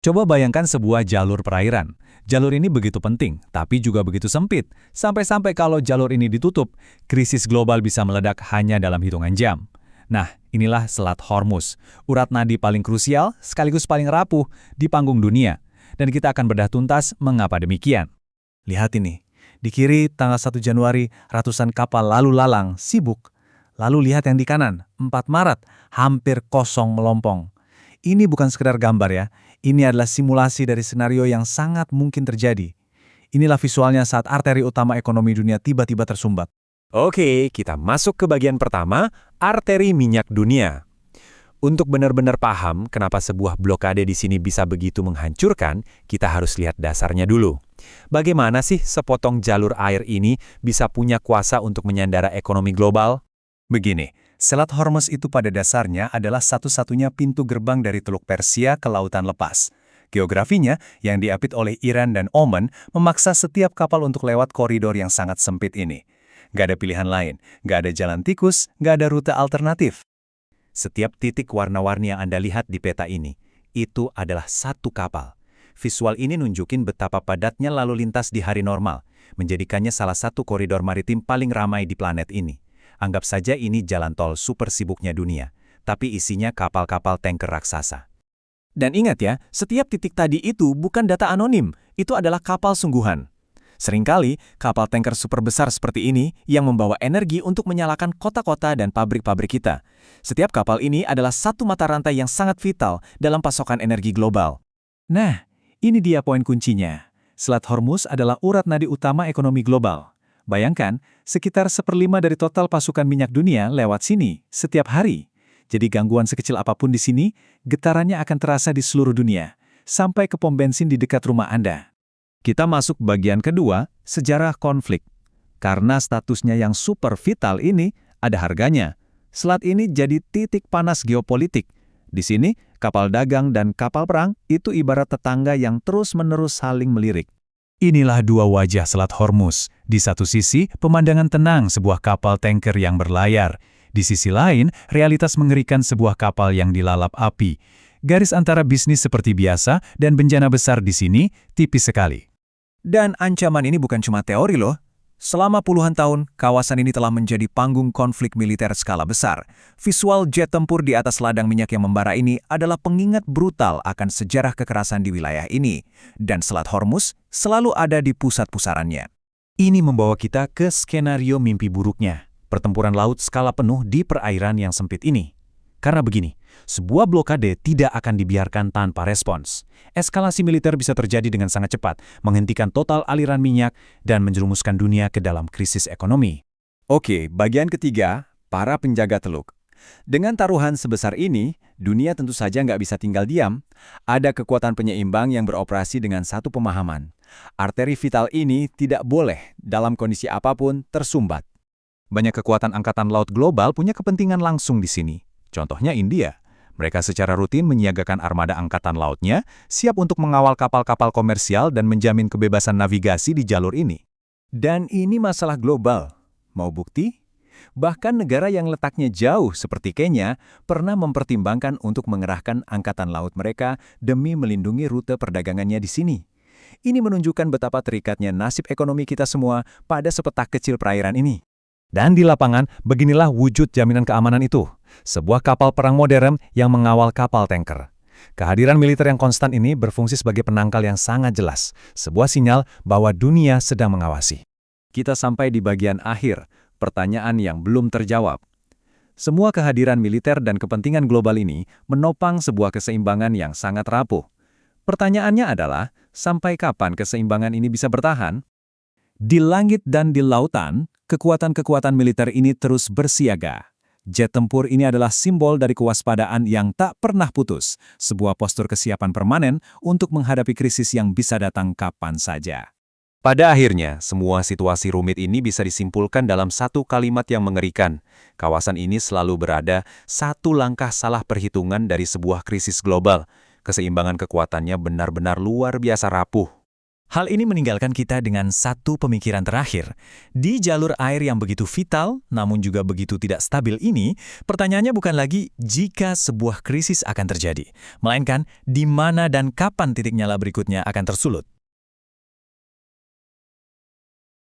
Coba bayangkan sebuah jalur perairan. Jalur ini begitu penting, tapi juga begitu sempit. Sampai-sampai kalau jalur ini ditutup, krisis global bisa meledak hanya dalam hitungan jam. Nah, inilah Selat Hormuz, urat nadi paling krusial sekaligus paling rapuh di panggung dunia. Dan kita akan bedah tuntas mengapa demikian. Lihat ini, di kiri tanggal 1 Januari ratusan kapal lalu lalang, sibuk. Lalu lihat yang di kanan, 4 Maret, hampir kosong melompong. Ini bukan sekedar gambar ya, ini adalah simulasi dari senario yang sangat mungkin terjadi. Inilah visualnya saat arteri utama ekonomi dunia tiba-tiba tersumbat. Oke, kita masuk ke bagian pertama, arteri minyak dunia. Untuk benar-benar paham kenapa sebuah blokade di sini bisa begitu menghancurkan, kita harus lihat dasarnya dulu. Bagaimana sih sepotong jalur air ini bisa punya kuasa untuk menyandara ekonomi global? Begini, Selat Hormuz itu pada dasarnya adalah satu-satunya pintu gerbang dari Teluk Persia ke Lautan Lepas. Geografinya, yang diapit oleh Iran dan Oman, memaksa setiap kapal untuk lewat koridor yang sangat sempit ini. Gak ada pilihan lain, gak ada jalan tikus, gak ada rute alternatif. Setiap titik warna-warni yang Anda lihat di peta ini, itu adalah satu kapal. Visual ini nunjukin betapa padatnya lalu lintas di hari normal, menjadikannya salah satu koridor maritim paling ramai di planet ini. Anggap saja ini jalan tol super sibuknya dunia, tapi isinya kapal-kapal tanker raksasa. Dan ingat ya, setiap titik tadi itu bukan data anonim, itu adalah kapal sungguhan. Seringkali, kapal tanker super besar seperti ini yang membawa energi untuk menyalakan kota-kota dan pabrik-pabrik kita. Setiap kapal ini adalah satu mata rantai yang sangat vital dalam pasokan energi global. Nah, ini dia poin kuncinya. Selat Hormuz adalah urat nadi utama ekonomi global. Bayangkan, sekitar 1/5 dari total pasukan minyak dunia lewat sini setiap hari. Jadi gangguan sekecil apapun di sini, getarannya akan terasa di seluruh dunia, sampai ke pom bensin di dekat rumah Anda. Kita masuk bagian kedua, sejarah konflik. Karena statusnya yang super vital ini, ada harganya. Selat ini jadi titik panas geopolitik. Di sini, kapal dagang dan kapal perang itu ibarat tetangga yang terus-menerus saling melirik. Inilah dua wajah Selat Hormuz. Di satu sisi, pemandangan tenang sebuah kapal tanker yang berlayar. Di sisi lain, realitas mengerikan sebuah kapal yang dilalap api. Garis antara bisnis seperti biasa dan bencana besar di sini tipis sekali. Dan ancaman ini bukan cuma teori loh. Selama puluhan tahun, kawasan ini telah menjadi panggung konflik militer skala besar. Visual jet tempur di atas ladang minyak yang membara ini adalah pengingat brutal akan sejarah kekerasan di wilayah ini. Dan Selat Hormuz selalu ada di pusat pusarannya. Ini membawa kita ke skenario mimpi buruknya. Pertempuran laut skala penuh di perairan yang sempit ini. Karena begini, sebuah blokade tidak akan dibiarkan tanpa respons. Eskalasi militer bisa terjadi dengan sangat cepat, menghentikan total aliran minyak, dan menjerumuskan dunia ke dalam krisis ekonomi. Oke, bagian ketiga, para penjaga teluk. Dengan taruhan sebesar ini, dunia tentu saja nggak bisa tinggal diam. Ada kekuatan penyeimbang yang beroperasi dengan satu pemahaman. Arteri vital ini tidak boleh, dalam kondisi apapun, tersumbat. Banyak kekuatan angkatan laut global punya kepentingan langsung di sini. Contohnya India. Mereka secara rutin menyiagakan armada angkatan lautnya, siap untuk mengawal kapal-kapal komersial dan menjamin kebebasan navigasi di jalur ini. Dan ini masalah global. Mau bukti? Bahkan negara yang letaknya jauh seperti Kenya pernah mempertimbangkan untuk mengerahkan angkatan laut mereka demi melindungi rute perdagangannya di sini. Ini menunjukkan betapa terikatnya nasib ekonomi kita semua pada sepetak kecil perairan ini. Dan di lapangan, beginilah wujud jaminan keamanan itu. Sebuah kapal perang modern yang mengawal kapal tanker. Kehadiran militer yang konstan ini berfungsi sebagai penangkal yang sangat jelas. Sebuah sinyal bahwa dunia sedang mengawasi. Kita sampai di bagian akhir, pertanyaan yang belum terjawab. Semua kehadiran militer dan kepentingan global ini menopang sebuah keseimbangan yang sangat rapuh. Pertanyaannya adalah, sampai kapan keseimbangan ini bisa bertahan? Di langit dan di lautan, kekuatan-kekuatan militer ini terus bersiaga. Jet tempur ini adalah simbol dari kewaspadaan yang tak pernah putus, sebuah postur kesiapan permanen untuk menghadapi krisis yang bisa datang kapan saja. Pada akhirnya, semua situasi rumit ini bisa disimpulkan dalam satu kalimat yang mengerikan. Kawasan ini selalu berada satu langkah salah perhitungan dari sebuah krisis global. Keseimbangan kekuatannya benar-benar luar biasa rapuh. Hal ini meninggalkan kita dengan satu pemikiran terakhir. Di jalur air yang begitu vital, namun juga begitu tidak stabil ini, pertanyaannya bukan lagi jika sebuah krisis akan terjadi, melainkan di mana dan kapan titik nyala berikutnya akan tersulut.